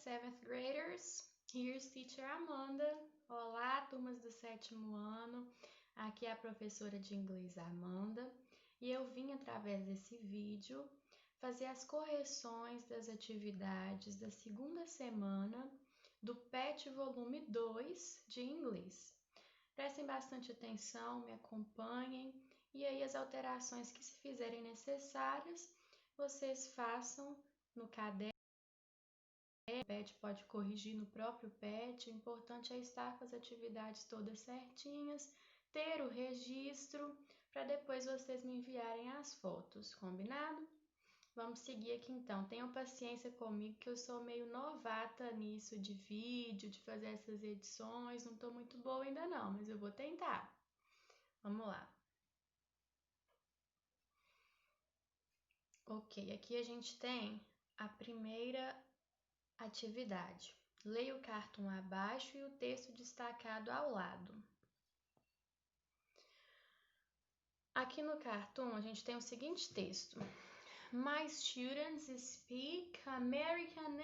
seventh graders. Here's Teacher Amanda. Olá, turmas do 7º ano. Aqui é a professora de inglês Amanda e eu vim através desse vídeo fazer as correções das atividades da segunda semana do PET volume 2 de inglês. Prestem bastante atenção, me acompanhem e aí as alterações que se fizerem necessárias, vocês façam no caderno. O PET pode corrigir no próprio PET, o importante é estar com as atividades todas certinhas, ter o registro, para depois vocês me enviarem as fotos, combinado? Vamos seguir aqui então, tenham paciência comigo que eu sou meio novata nisso de vídeo, de fazer essas edições, não estou muito boa ainda não, mas eu vou tentar. Vamos lá. Ok, aqui a gente tem a primeira atividade. Leia o cartoon abaixo e o texto destacado ao lado. Aqui no cartoon a gente tem o seguinte texto. My students speak American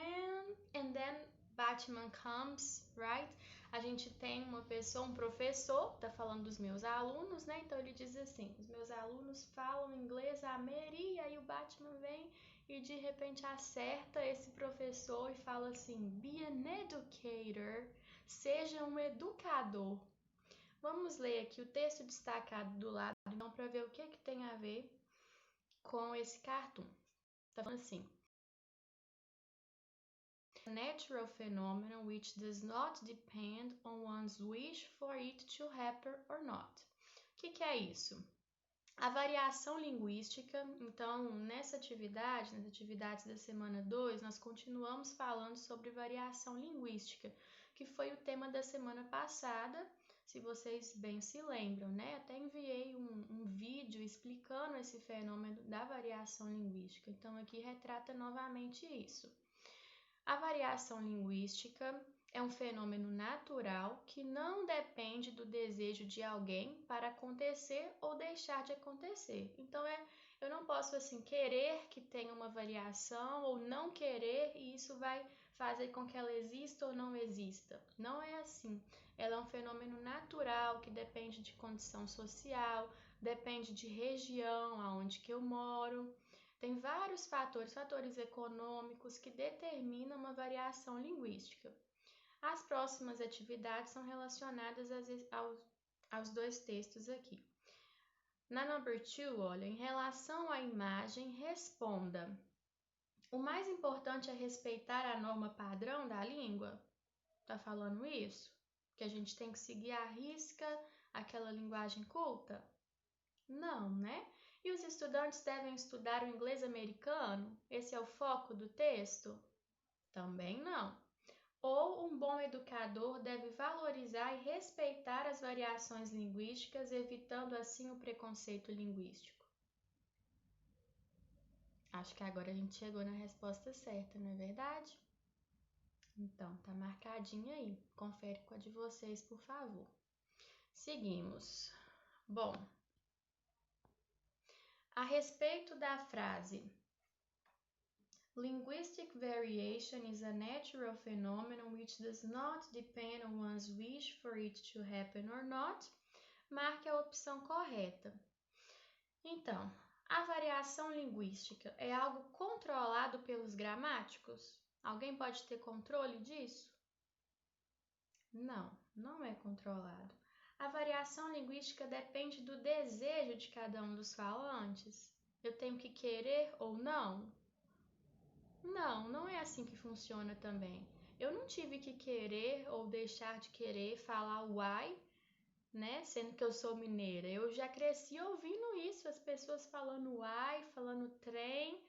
and then Batman comes, right? A gente tem uma pessoa, um professor, tá falando dos meus alunos, né? Então ele diz assim, os meus alunos falam inglês e aí o Batman vem e de repente acerta esse professor e fala assim, be an educator, seja um educador. Vamos ler aqui o texto destacado do lado, então, para ver o que tem a ver com esse cartoon. Tá falando assim, a natural phenomenon which does not depend on one's wish for it to happen or not. O que é isso? A variação linguística, então, nas atividades da semana 2, nós continuamos falando sobre variação linguística, que foi o tema da semana passada, se vocês bem se lembram, né? Até enviei um vídeo explicando esse fenômeno da variação linguística, então aqui retrata novamente isso. A variação linguística é um fenômeno natural que não depende do desejo de alguém para acontecer ou deixar de acontecer. Então, eu não posso assim querer que tenha uma variação ou não querer e isso vai fazer com que ela exista ou não exista. Não é assim. Ela é um fenômeno natural que depende de condição social, depende de região aonde que eu moro. Tem vários fatores econômicos que determinam uma variação linguística. As próximas atividades são relacionadas aos dois textos aqui. Na number 2, olha, em relação à imagem, responda. O mais importante é respeitar a norma padrão da língua? Tá falando isso? Que a gente tem que seguir à risca aquela linguagem culta? Não, né? E os estudantes devem estudar o inglês americano? Esse é o foco do texto? Também não. Ou um bom educador deve valorizar e respeitar as variações linguísticas, evitando assim o preconceito linguístico? Acho que agora a gente chegou na resposta certa, não é verdade? Então, tá marcadinho aí. Confere com a de vocês, por favor. Seguimos. Bom, a respeito da frase linguistic variation is a natural phenomenon which does not depend on one's wish for it to happen or not, marque a opção correta. Então, a variação linguística é algo controlado pelos gramáticos? Alguém pode ter controle disso? Não, não é controlado. A variação linguística depende do desejo de cada um dos falantes. Eu tenho que querer ou não? Não, não é assim que funciona também. Eu não tive que querer ou deixar de querer falar uai, né? Sendo que eu sou mineira. Eu já cresci ouvindo isso, as pessoas falando uai, falando trem.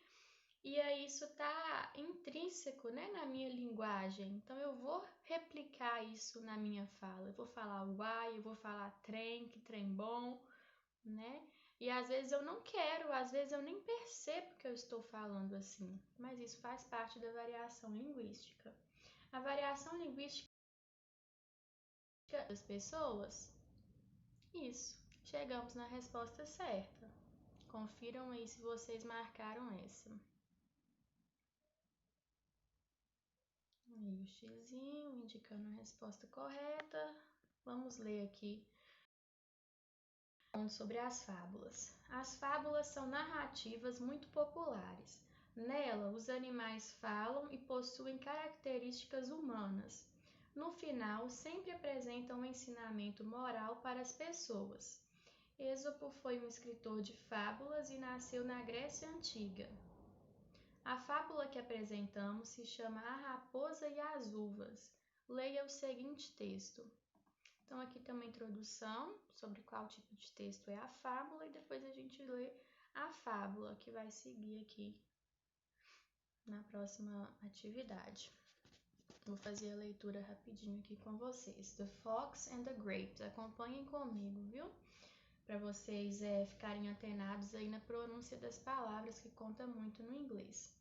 E aí isso tá intrínseco, né, na minha linguagem. Então eu vou replicar isso na minha fala. Eu vou falar uai, eu vou falar trem, que trem bom, né? E às vezes eu não quero, às vezes eu nem percebo que eu estou falando assim. Mas isso faz parte da variação linguística. A variação linguística das pessoas? Isso. Chegamos na resposta certa. Confiram aí se vocês marcaram essa. e o xizinho, indicando a resposta correta. Vamos ler aqui sobre as fábulas. As fábulas são narrativas muito populares. Nela, os animais falam e possuem características humanas. No final, sempre apresentam um ensinamento moral para as pessoas. Êxopo foi um escritor de fábulas e nasceu na Grécia Antiga. A fábula que apresentamos se chama A Raposa e as Uvas. Leia o seguinte texto. Então, aqui tem uma introdução sobre qual tipo de texto é a fábula e depois a gente lê a fábula que vai seguir aqui na próxima atividade. Vou fazer a leitura rapidinho aqui com vocês. The Fox and the Grapes. Acompanhem comigo, viu? Para vocês ficarem antenados aí na pronúncia das palavras, que conta muito no inglês.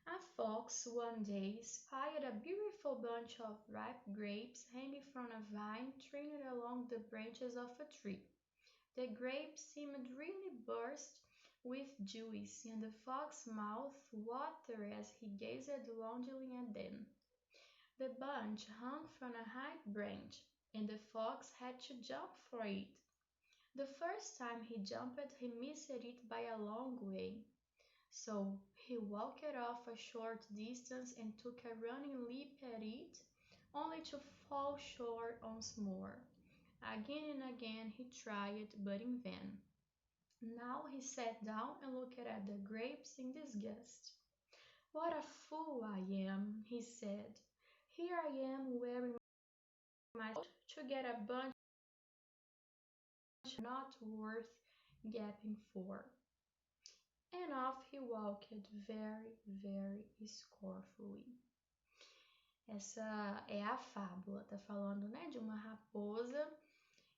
A fox one day spied a beautiful bunch of ripe grapes hanging from a vine trained along the branches of a tree. The grapes seemed really burst with juice, and the fox's mouth watered as he gazed longingly at them. The bunch hung from a high branch, and the fox had to jump for it. The first time he jumped, he missed it by a long way. So he walked off a short distance and took a running leap at it, only to fall short once more. Again and again he tried, but in vain. Now he sat down and looked at the grapes in disgust. What a fool I am, he said. Here I am wearing my coat to get a bunch not worth gaping for. And off he walked very, very scornfully. Essa é a fábula, tá falando, né, de uma raposa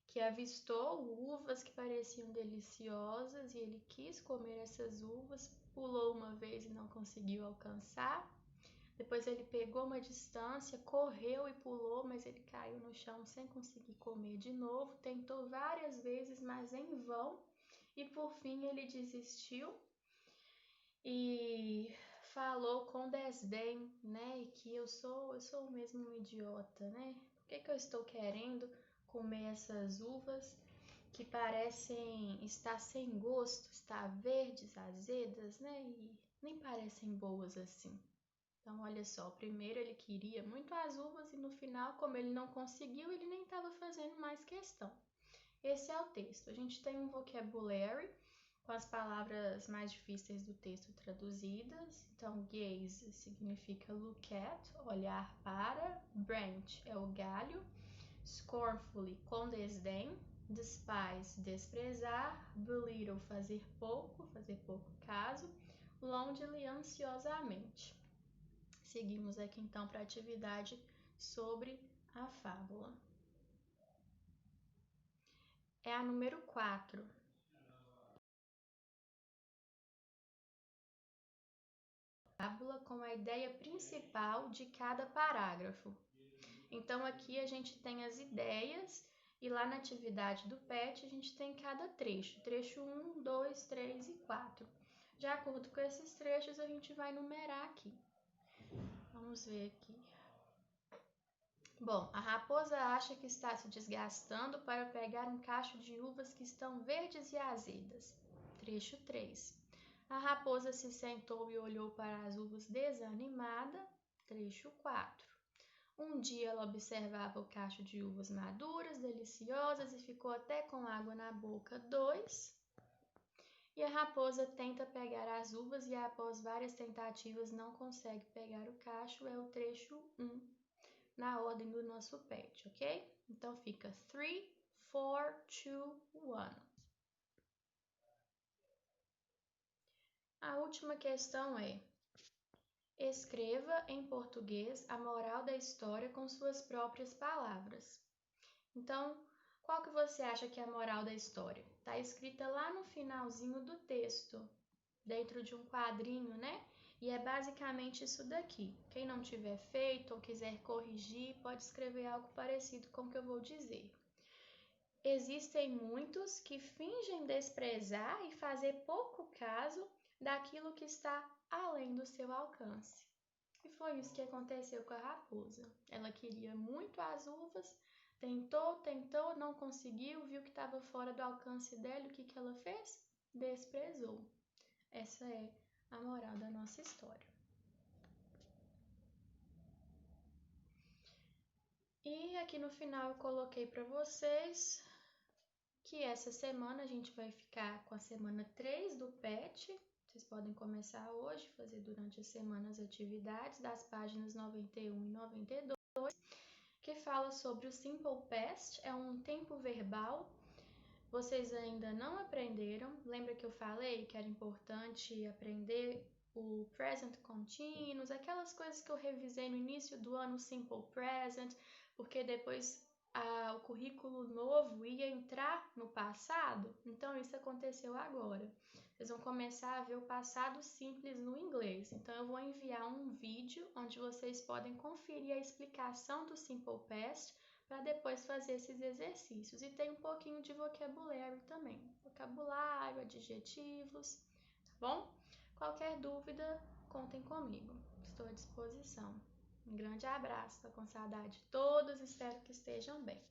que avistou uvas que pareciam deliciosas e ele quis comer essas uvas, pulou uma vez e não conseguiu alcançar. Depois ele pegou uma distância, correu e pulou, mas ele caiu no chão sem conseguir comer de novo. Tentou várias vezes, mas em vão. E por fim ele desistiu e falou com desdém, né? Que eu sou mesmo um idiota, né? Por que eu estou querendo comer essas uvas que parecem estar sem gosto, estar verdes, azedas, né? E nem parecem boas assim. Então, olha só, primeiro ele queria muito as uvas e no final, como ele não conseguiu, ele nem estava fazendo mais questão. Esse é o texto. A gente tem um vocabulary com as palavras mais difíceis do texto traduzidas. Então, gaze significa look at, olhar para. Branch é o galho. Scornfully, com desdém. Despise, desprezar. Belittle, fazer pouco caso. Longingly, ansiosamente. Seguimos aqui então para a atividade sobre a fábula. É a número 4. Fábula com a ideia principal de cada parágrafo. Então aqui a gente tem as ideias e lá na atividade do PET a gente tem cada trecho. Trecho 1, 2, 3 e 4. De acordo com esses trechos a gente vai numerar aqui. Vamos ver aqui. Bom, a raposa acha que está se desgastando para pegar um cacho de uvas que estão verdes e azedas. Trecho 3. A raposa se sentou e olhou para as uvas desanimada. Trecho 4. Um dia ela observava o cacho de uvas maduras, deliciosas e ficou até com água na boca. 2. E a raposa tenta pegar as uvas e após várias tentativas não consegue pegar o cacho. É o trecho 1. Na ordem do nosso PET, ok? Então fica 3, 4, 2, 1. A última questão é: escreva em português a moral da história com suas próprias palavras. Então, qual que você acha que é a moral da história? Está escrita lá no finalzinho do texto, dentro de um quadrinho, né? E é basicamente isso daqui. Quem não tiver feito ou quiser corrigir, pode escrever algo parecido com o que eu vou dizer. Existem muitos que fingem desprezar e fazer pouco caso daquilo que está além do seu alcance. E foi isso que aconteceu com a raposa. Ela queria muito as uvas, tentou, não conseguiu, viu que estava fora do alcance dela, o que ela fez? Desprezou. Essa é a moral da nossa história. E aqui no final eu coloquei para vocês que essa semana a gente vai ficar com a semana 3 do PET. Vocês podem começar hoje, fazer durante a semana as atividades das páginas 91 e 92, que fala sobre o Simple Past, é um tempo verbal. Vocês ainda não aprenderam, lembra que eu falei que era importante aprender o Present Continuous, aquelas coisas que eu revisei no início do ano, Simple Present, porque depois o currículo novo ia entrar no passado, então isso aconteceu agora. Vocês vão começar a ver o passado simples no inglês, então eu vou enviar um vídeo onde vocês podem conferir a explicação do Simple Past para depois fazer esses exercícios. E tem um pouquinho de vocabulário também, vocabulário, adjetivos, tá bom? Qualquer dúvida, contem comigo, estou à disposição. Um grande abraço, estou com saudade de todos, espero que estejam bem.